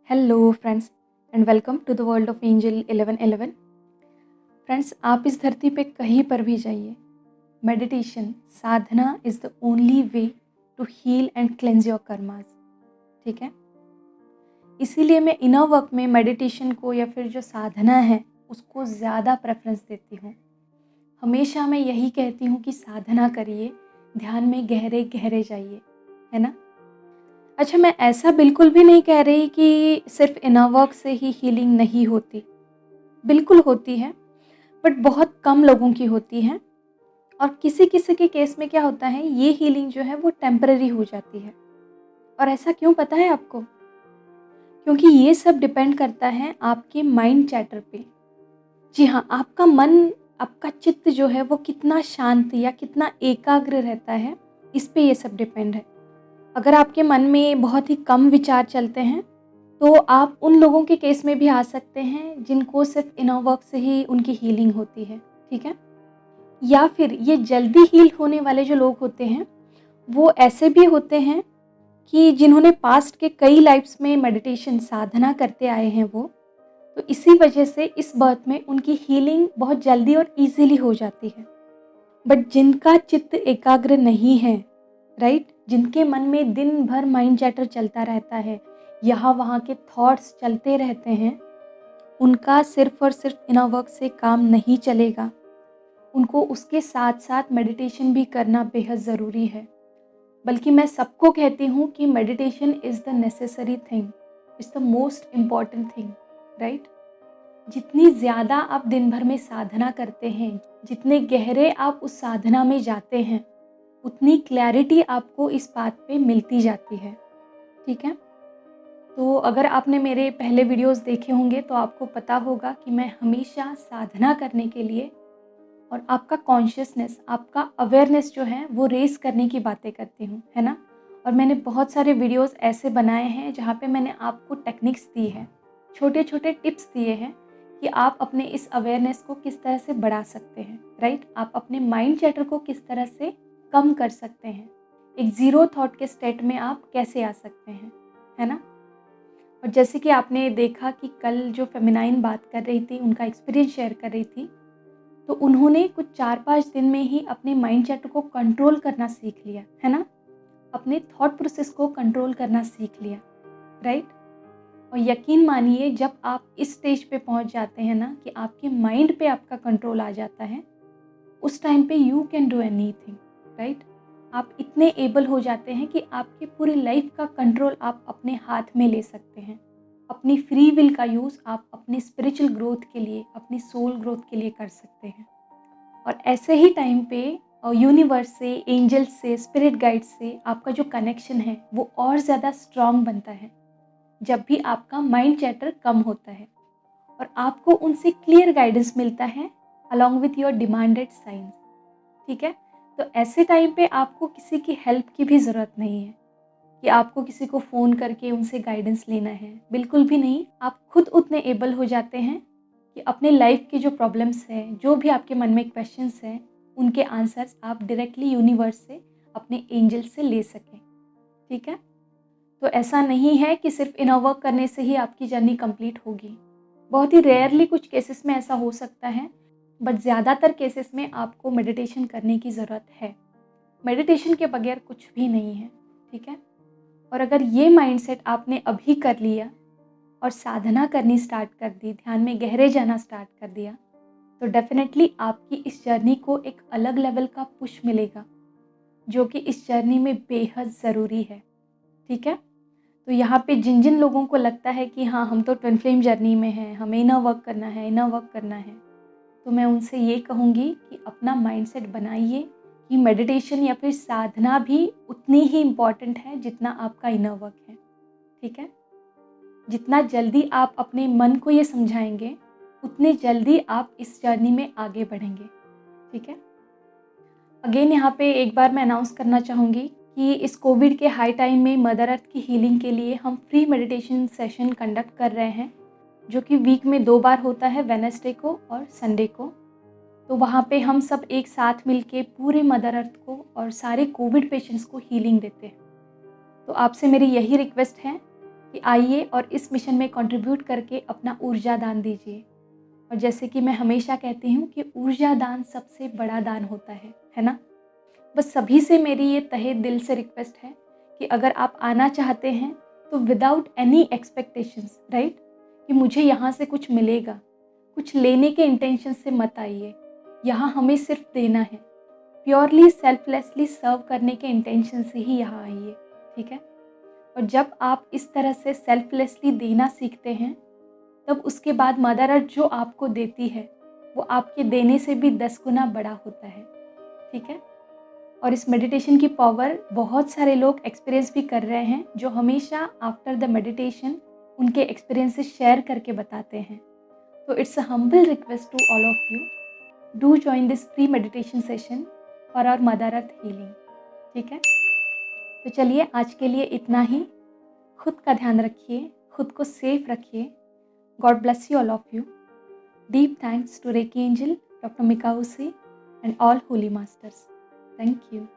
Hello friends and welcome to the world of angel 1111। Friends, आप इस धरती पे कहीं पर भी जाइए, meditation sadhana is the only way to heal and cleanse your karmas. ठीक है, इसीलिए मैं इनर वर्क में मेडिटेशन को या फिर जो साधना है उसको ज़्यादा प्रेफरेंस देती हूँ। हमेशा मैं यही कहती हूँ कि साधना करिए, ध्यान में गहरे गहरे जाइए, है ना। अच्छा, मैं ऐसा बिल्कुल भी नहीं कह रही कि सिर्फ इनर वर्क से ही हीलिंग नहीं होती। बिल्कुल होती है, बट बहुत कम लोगों की होती है। और किसी-किसी के केस में क्या होता है, ये हीलिंग जो है वो टेम्परेरी हो जाती है। और ऐसा क्यों पता है आपको? क्योंकि ये सब डिपेंड करता है आपके माइंड चैटर पे। जी हाँ, आपका मन, आपका चित्त जो है वो कितना शांत या कितना एकाग्र रहता है, इस पे ये सब डिपेंड है। अगर आपके मन में बहुत ही कम विचार चलते हैं, तो आप उन लोगों के केस में भी आ सकते हैं जिनको सिर्फ इनर वर्क से ही उनकी हीलिंग होती है। ठीक है, या फिर ये जल्दी हील होने वाले जो लोग होते हैं, वो ऐसे भी होते हैं कि जिन्होंने पास्ट के कई लाइफ्स में मेडिटेशन साधना करते आए हैं वो, तो इसी वजह से इस बर्थ में उनकी हीलिंग बहुत जल्दी और इजीली हो जाती है। बट जिनका चित्त एकाग्र नहीं है, राइट, जिनके मन में दिन भर माइंड चैटर चलता रहता है, यहाँ वहाँ के थॉट्स चलते रहते हैं, उनका सिर्फ और सिर्फ इनर वर्क से काम नहीं चलेगा। उनको उसके साथ साथ मेडिटेशन भी करना बेहद ज़रूरी है। बल्कि मैं सबको कहती हूँ कि meditation is the necessary thing, is the most important thing, right. जितनी ज़्यादा आप दिन भर में साधना करते हैं, जितने गहरे आप उस साधना में जाते हैं, उतनी क्लैरिटी आपको इस बात पे मिलती जाती है। ठीक है, तो अगर आपने मेरे पहले वीडियोस देखे होंगे तो आपको पता होगा कि मैं हमेशा साधना करने के लिए और आपका कॉन्शियसनेस, आपका अवेयरनेस जो है वो रेस करने की बातें करती हूँ, है ना। और मैंने बहुत सारे वीडियोस ऐसे बनाए हैं जहाँ पे मैंने आपको टेक्निक्स दी है, छोटे छोटे टिप्स दिए हैं कि आप अपने इस अवेयरनेस को किस तरह से बढ़ा सकते हैं, राइट। आप अपने माइंड चैटर को किस तरह से कम कर सकते हैं, एक ज़ीरो थॉट के स्टेट में आप कैसे आ सकते हैं, है ना। और जैसे कि आपने देखा कि कल जो फेमिनाइन बात कर रही थी, उनका एक्सपीरियंस शेयर कर रही थी, तो उन्होंने कुछ 4-5 दिन में ही अपने माइंड चैटर को कंट्रोल करना सीख लिया, है ना। अपने थॉट प्रोसेस को कंट्रोल करना सीख लिया, राइट। और यकीन मानिए, जब आप इस स्टेज पे पहुंच जाते हैं ना कि आपके माइंड पे आपका कंट्रोल आ जाता है, उस टाइम पे you can do anything, right. आप इतने एबल हो जाते हैं कि आपकी पूरी लाइफ का कंट्रोल आप अपने हाथ में ले सकते हैं। अपनी फ्री विल का यूज़ आप अपनी स्पिरिचुअल ग्रोथ के लिए, अपनी सोल ग्रोथ के लिए कर सकते हैं। और ऐसे ही टाइम पे यूनिवर्स से, एंजल्स से, स्पिरिट गाइड्स से आपका जो कनेक्शन है वो और ज़्यादा स्ट्रॉन्ग बनता है जब भी आपका माइंड चैटर कम होता है और आपको उनसे क्लियर गाइडेंस मिलता है along with your demanded science. ठीक है, तो ऐसे टाइम पे आपको किसी की हेल्प की भी ज़रूरत नहीं है कि आपको किसी को फ़ोन करके उनसे गाइडेंस लेना है, बिल्कुल भी नहीं। आप खुद उतने एबल हो जाते हैं कि अपने लाइफ की जो प्रॉब्लम्स हैं, जो भी आपके मन में क्वेश्चंस हैं, उनके आंसर्स आप डायरेक्टली यूनिवर्स से, अपने एंजल से ले सकें। ठीक है, तो ऐसा नहीं है कि सिर्फ इनर वर्क करने से ही आपकी जर्नी कंप्लीट होगी। बहुत ही रेयरली कुछ केसेस में ऐसा हो सकता है, बट ज़्यादातर केसेस में आपको मेडिटेशन करने की ज़रूरत है। मेडिटेशन के बगैर कुछ भी नहीं है। ठीक है, और अगर ये माइंडसेट आपने अभी कर लिया और साधना करनी स्टार्ट कर दी, ध्यान में गहरे जाना स्टार्ट कर दिया, तो डेफिनेटली आपकी इस जर्नी को एक अलग लेवल का पुश मिलेगा, जो कि इस जर्नी में बेहद ज़रूरी है। ठीक है, तो यहाँ पे जिन जिन लोगों को लगता है कि हाँ, हम तो ट्विन फ्लेम जर्नी में हैं, हमें इनर वर्क करना है, इनर वर्क करना है, तो मैं उनसे ये कहूँगी कि अपना माइंडसेट बनाइए कि मेडिटेशन या फिर साधना भी उतनी ही इम्पॉर्टेंट है जितना आपका इनर वर्क है। ठीक है, जितना जल्दी आप अपने मन को ये समझाएंगे, उतने जल्दी आप इस जर्नी में आगे बढ़ेंगे। ठीक है, अगेन यहाँ पे एक बार मैं अनाउंस करना चाहूँगी कि इस कोविड के हाई टाइम में मदर अर्थ की हीलिंग के लिए हम फ्री मेडिटेशन सेशन कंडक्ट कर रहे हैं, जो कि वीक में 2 बार होता है, वेडनेसडे को और संडे को। तो वहाँ पे हम सब एक साथ मिलके पूरे मदर अर्थ को और सारे कोविड पेशेंट्स को हीलिंग देते हैं। तो आपसे मेरी यही रिक्वेस्ट है कि आइए और इस मिशन में कंट्रीब्यूट करके अपना ऊर्जा दान दीजिए। और जैसे कि मैं हमेशा कहती हूँ कि ऊर्जा दान सबसे बड़ा दान होता है ना? बस सभी से मेरी ये तहे दिल से रिक्वेस्ट है कि अगर आप आना चाहते हैं तो विदाउट एनी एक्सपेक्टेशंस, राइट, कि मुझे यहाँ से कुछ मिलेगा, कुछ लेने के इंटेंशन से मत आइए। यहाँ हमें सिर्फ देना है, प्योरली सेल्फलेसली सर्व करने के इंटेंशन से ही यहाँ आइए, ठीक है? और जब आप इस तरह से सेल्फलेसली देना सीखते हैं, तब उसके बाद मदर अर्थ जो आपको देती है वो आपके देने से भी 10 गुना बड़ा होता है, ठीक है? और इस मेडिटेशन की पावर बहुत सारे लोग एक्सपीरियंस भी कर रहे हैं, जो हमेशा आफ्टर द मेडिटेशन उनके एक्सपीरियंसेस शेयर करके बताते हैं। तो it's a humble request to all of you, do join this free meditation session for our mother earth healing, ठीक है? तो चलिए आज के लिए इतना ही। खुद का ध्यान रखिए, खुद को सेफ रखिए। God bless you all of you. Deep thanks to Reiki Angel, Dr. Mikausi, and all Holy Masters. Thank you.